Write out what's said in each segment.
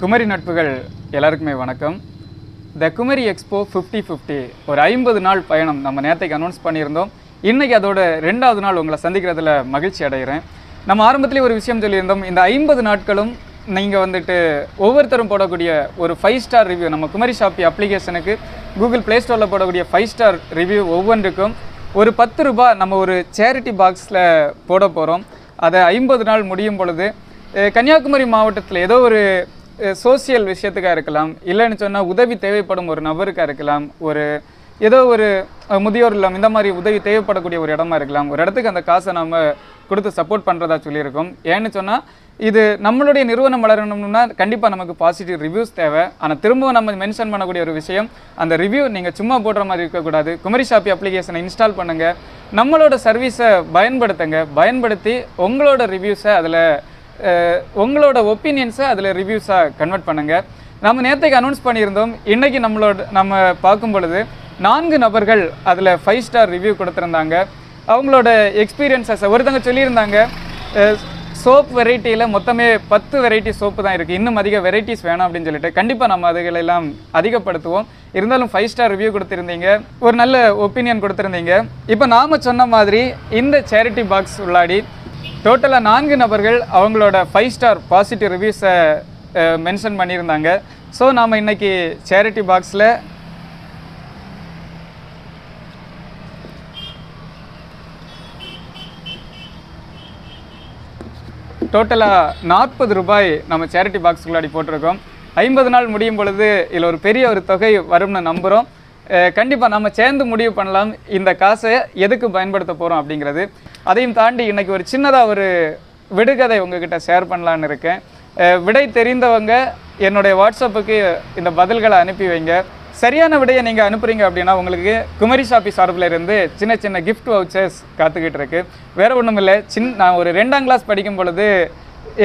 குமரி நட்புகள் எல்லாருக்குமே வணக்கம். த குமரி எக்ஸ்போ 50-50 ஒரு 50 நாள் பயணம் நம்ம நேற்றுக்கு அனௌன்ஸ் பண்ணியிருந்தோம். இன்றைக்கி அதோட 2வது நாள் உங்களை சந்திக்கிறதுல மகிழ்ச்சி அடைகிறேன். நம்ம ஆரம்பத்திலே ஒரு விஷயம் சொல்லியிருந்தோம், இந்த 50 நாட்களும் நீங்கள் வந்துட்டு ஒவ்வொருத்தரும் போடக்கூடிய ஒரு 5 ஸ்டார் ரிவ்யூ, நம்ம குமரி ஷாப்பி அப்ளிகேஷனுக்கு கூகுள் ப்ளே ஸ்டோரில் போடக்கூடிய 5 ஸ்டார் ரிவ்யூ ஒவ்வொன்றுக்கும் ஒரு 10 ரூபாய் நம்ம ஒரு சேரிட்டி பாக்ஸில் போட போகிறோம். அதை 50 நாள் முடியும் பொழுது கன்னியாகுமரி மாவட்டத்தில் ஏதோ ஒரு சோசியல் விஷயத்துக்காக இருக்கலாம், இல்லைன்னு சொன்னால் உதவி தேவைப்படும் ஒரு நபருக்காக இருக்கலாம், ஏதோ ஒரு முதியோர் இல்லம் இந்த மாதிரி உதவி தேவைப்படக்கூடிய ஒரு இடமா இருக்கலாம். ஒரு இடத்துக்கு அந்த காசை நம்ம கொடுத்து சப்போர்ட் பண்ணுறதா சொல்லியிருக்கோம். ஏன்னு சொன்னால் இது நம்மளுடைய நிறுவனம் வளரணும்னா கண்டிப்பாக நமக்கு பாசிட்டிவ் ரிவ்யூஸ் தேவை. ஆனால் திரும்பவும் நம்ம மென்ஷன் பண்ணக்கூடிய ஒரு விஷயம், அந்த ரிவ்யூ நீங்கள் சும்மா போடுற மாதிரி இருக்கக்கூடாது. குமரி ஷாப்பி அப்ளிகேஷனை இன்ஸ்டால் பண்ணுங்கள், நம்மளோட சர்வீஸை பயன்படுத்தி உங்களோட ரிவ்யூஸை அதில் உங்களோட ஒப்பீனியன்ஸை அதில் ரிவ்யூஸாக கன்வெர்ட் பண்ணுங்கள். நம்ம நேற்றுக்கு அனௌன்ஸ் பண்ணியிருந்தோம். இன்றைக்கி நம்ம பார்க்கும் பொழுது 4 நபர்கள் அதில் 5 ஸ்டார் ரிவ்யூ கொடுத்துருந்தாங்க. அவங்களோட எக்ஸ்பீரியன்ஸஸ் ஒருத்தங்க சொல்லியிருந்தாங்க, சோப் வெரைட்டியில் மொத்தமே 10 வெரைட்டி சோப்பு தான் இருக்குது, இன்னும் அதிக வெரைட்டிஸ் வேணும் அப்படின்னு சொல்லிட்டு. கண்டிப்பாக நம்ம அதுகளெல்லாம் அதிகப்படுத்துவோம். இருந்தாலும் 5 ஸ்டார் ரிவ்யூ கொடுத்துருந்தீங்க, ஒரு நல்ல ஒப்பீனியன் கொடுத்துருந்தீங்க. இப்போ நாம் சொன்ன மாதிரி இந்த சேரிட்டி பாக்ஸ் உள்ளாடி டோட்டலாக 4 நபர்கள் அவங்களோட 5 ஸ்டார் பாசிட்டிவ் ரிவ்யூஸை மென்ஷன் பண்ணியிருந்தாங்க. ஸோ நாம் இன்றைக்கி சேரிட்டி பாக்ஸில் டோட்டலாக 40 ரூபாய் நம்ம சேரிட்டி பாக்ஸுக்குள்ளாடி போட்டிருக்கோம். 50 நாள் முடியும் பொழுது இதில் ஒரு பெரிய ஒரு தொகை வரும்னு நம்புகிறோம். கண்டிப்பாக நம்ம சேர்ந்து முடிவு பண்ணலாம் இந்த காசை எதுக்கு பயன்படுத்த போகிறோம் அப்படிங்கிறது. அதையும் தாண்டி இன்றைக்கி ஒரு சின்னதாக ஒரு விடுகதை உங்ககிட்ட ஷேர் பண்ணலான்னு இருக்கேன். விடை தெரிந்தவங்க என்னுடைய வாட்ஸ்அப்புக்கு இந்த பதில்களை அனுப்பி வைங்க. சரியான விடையை நீங்கள் அனுப்புகிறீங்க அப்படின்னா உங்களுக்கு குமரி ஷாப்பி சார்பில் இருந்து சின்ன சின்ன கிஃப்ட் வவுச்சர்ஸ் காத்துக்கிட்டு இருக்கு. வேறு ஒன்றும் இல்லை, நான் ஒரு 2ஆம் கிளாஸ் படிக்கும் பொழுது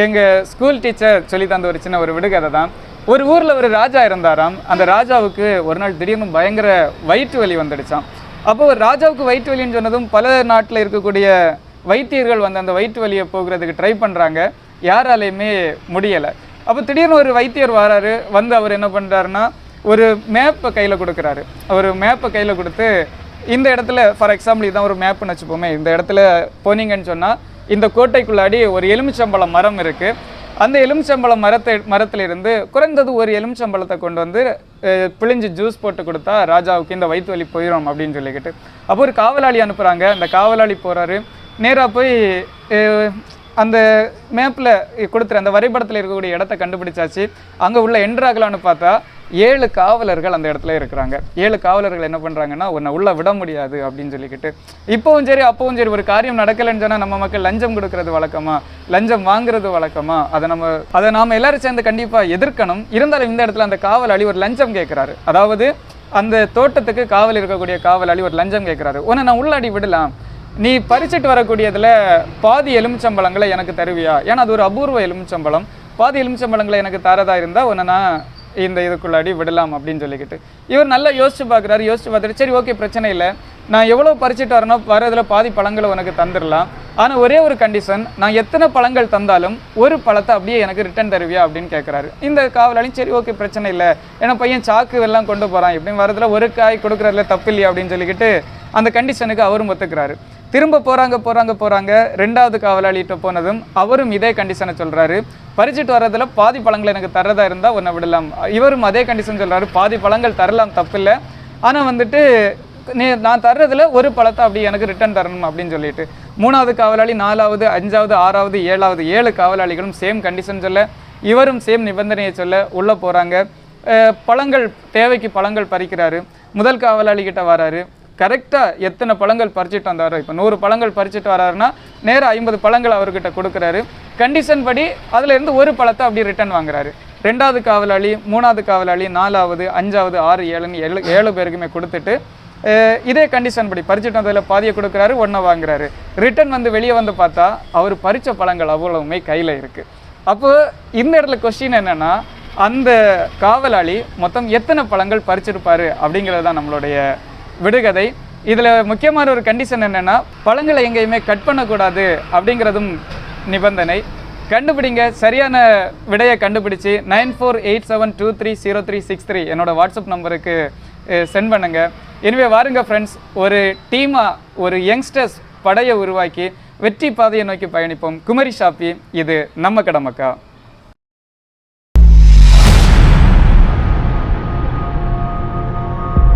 எங்கள் ஸ்கூல் டீச்சர் சொல்லி தந்த ஒரு சின்ன ஒரு விடுகதை தான். ஒரு ஊரில் ஒரு ராஜா இருந்தாராம். அந்த ராஜாவுக்கு ஒரு நாள் திடீர்னு பயங்கர வயிற்று வலி வந்துடுச்சான். அப்போ ஒரு ராஜாவுக்கு வயிற்று வலின்னு சொன்னதும் பல நாட்டில் இருக்கக்கூடிய வைத்தியர்கள் அந்த வயிற்று வலியை போகிறதுக்கு ட்ரை பண்ணுறாங்க, யாராலையுமே முடியலை. அப்போ திடீர்னு ஒரு வைத்தியர் வராரு. அவர் என்ன பண்ணுறாருன்னா ஒரு மேப்பை கையில் கொடுக்குறாரு. ஒரு மேப்பை கையில் கொடுத்து, இந்த இடத்துல ஃபார் எக்ஸாம்பிள் இதான் ஒரு மேப்புன்னு வச்சுப்போமே, இந்த இடத்துல போனீங்கன்னு சொன்னால் இந்த கோட்டைக்குள்ளாடி ஒரு எலுமிச்சம்பழம் மரம் இருக்குது. அந்த எலுமிச்சம்பழம் மரத்திலிருந்து குறைந்தது ஒரு எலுமிச்சம்பழத்தை கொண்டு வந்து பிழிஞ்சு ஜூஸ் போட்டு கொடுத்தா ராஜாவுக்கு இந்த வயிற்று வலி போயிடும் அப்படின்னு சொல்லிக்கிட்டு. அப்போ ஒரு காவலாளி அனுப்புகிறாங்க. அந்த காவலாளி போகிறாரு, நேராக போய் அந்த மேப்பில் கொடுத்துரு அந்த வரைபடத்தில் இருக்கக்கூடிய இடத்த கண்டுபிடிச்சாச்சு. அங்கே உள்ள என்ட்ராகலான்னு பார்த்தா 7 காவலர்கள் அந்த இடத்துல இருக்கிறாங்க. 7 காவலர்கள் என்ன பண்ணுறாங்கன்னா, உன்னை உள்ளே விட முடியாது அப்படின்னு சொல்லிக்கிட்டு. இப்போவும் சரி அப்பவும் சரி, ஒரு காரியம் நடக்கலைன்னு சொன்னால் நம்ம மக்கள் லஞ்சம் கொடுக்கறது வழக்கமா, லஞ்சம் வாங்குறது வழக்கமா, அதை நாம் எல்லாரும் சேர்ந்து கண்டிப்பாக எதிர்க்கணும். இருந்தாலும் இந்த இடத்துல அந்த காவலாளி ஒரு லஞ்சம் கேட்குறாரு. அதாவது அந்த தோட்டத்துக்கு காவல் இருக்கக்கூடிய காவலாளி ஒரு லஞ்சம் கேட்குறாரு. உன்னை நான் உள்ளாடி விடலாம், நீ பறிச்சுட்டு வரக்கூடியதில் பாதி எலுமிச்சம்பழங்களை எனக்கு தருவியா? ஏன்னா அது ஒரு அபூர்வ எலுமிச்சம்பழம். பாதி எலுமிச்சம்பழங்களை எனக்கு தரதா இருந்தால் உன்னை நான் இந்த இதுக்குள்ளாடி விடலாம் அப்படின்னு சொல்லிக்கிட்டு. இவர் நல்லா யோசிச்சு பார்த்துட்டு சரி ஓகே பிரச்சனை இல்லை, நான் எவ்வளோ பறிச்சுட்டு வரணும், வரதில் பாதி பழங்களை உனக்கு தந்துடலாம். ஆனால் ஒரே ஒரு கண்டிஷன், நான் எத்தனை பழங்கள் தந்தாலும் ஒரு பழத்தை அப்படியே எனக்கு ரிட்டர்ன் தருவியா அப்படின்னு கேட்குறாரு. இந்த காவலாளியும் சரி ஓகே பிரச்சனை இல்லை, ஏன்னா பையன் சாக்கு எல்லாம் கொண்டு போகிறான், எப்படின்னு வரதில் ஒரு காய் கொடுக்குறதுல தப்பு இல்லையா அப்படின்னு சொல்லிக்கிட்டு அந்த கண்டிஷனுக்கு அவரும் ஒத்துக்கிறாரு. திரும்ப போகிறாங்க. 2வது காவலாளிகிட்ட போனதும் அவரும் இதே கண்டிஷனை சொல்கிறாரு. பறிச்சுட்டு வர்றதில் பாதி பழங்கள் எனக்கு தரதா இருந்தால் உன்னை விடலாம். இவரும் அதே கண்டிஷன் சொல்கிறாரு, பாதி பழங்கள் தரலாம் தப்பில்லை, ஆனால் நான் தர்றதில் ஒரு பழத்தை அப்படி எனக்கு ரிட்டர்ன் தரணும் அப்படின்னு சொல்லிட்டு 3வது காவலாளி, 4வது, 5வது, 6வது, 7வது 7 காவலாளிகளும் சேம் கண்டிஷன் சொல்ல, இவரும் சேம் நிபந்தனையை சொல்ல உள்ளே போகிறாங்க. பழங்கள் தேவைக்கு பழங்கள் பறிக்கிறாரு. முதல் காவலாளிகிட்ட வராரு. கரெக்டாக எத்தனை பழங்கள் பறிச்சுட்டு வந்தாரோ, இப்போ 100 பழங்கள் பறிச்சுட்டு வராருன்னா நேராக 50 பழங்கள் அவர்கிட்ட கொடுக்குறாரு. கண்டிஷன் படி அதில் இருந்து ஒரு பழத்தை அப்படி ரிட்டர்ன் வாங்குறாரு. 2வது காவலாளி, 3வது காவலாளி, 4வது, 5வது, 6, 7 பேருக்குமே கொடுத்துட்டு இதே கண்டிஷன் படி பறிச்சுட்டு வந்ததில் பாதியை கொடுக்குறாரு, 1 வாங்குறாரு. ரிட்டர்ன் வெளியே வந்து பார்த்தா அவர் பறித்த பழங்கள் அவ்வளவுமே கையில் இருக்குது. அப்போது இந்த இடத்துல கொஸ்டின் என்னென்னா, அந்த காவலாளி மொத்தம் எத்தனை பழங்கள் பறிச்சிருப்பாரு அப்படிங்கிறது தான் நம்மளுடைய விடுகதை. இதில் முக்கியமான ஒரு கண்டிஷன் என்னென்னா, பழங்களை எங்கேயுமே கட் பண்ணக்கூடாது அப்படிங்கிறதும் நிபந்தனை. கண்டுபிடிங்க. சரியான விடையை கண்டுபிடிச்சி 9487230363 என்னோட வாட்ஸ்அப் நம்பருக்கு சென்ட் பண்ணுங்க. எனவே வாருங்க ஃப்ரெண்ட்ஸ், ஒரு டீமாக ஒரு யங்ஸ்டர்ஸ் படையை உருவாக்கி வெற்றி பாதையை நோக்கி பயணிப்போம். குமரி ஷாப்பி, இது நம்ம கடை மக்கா.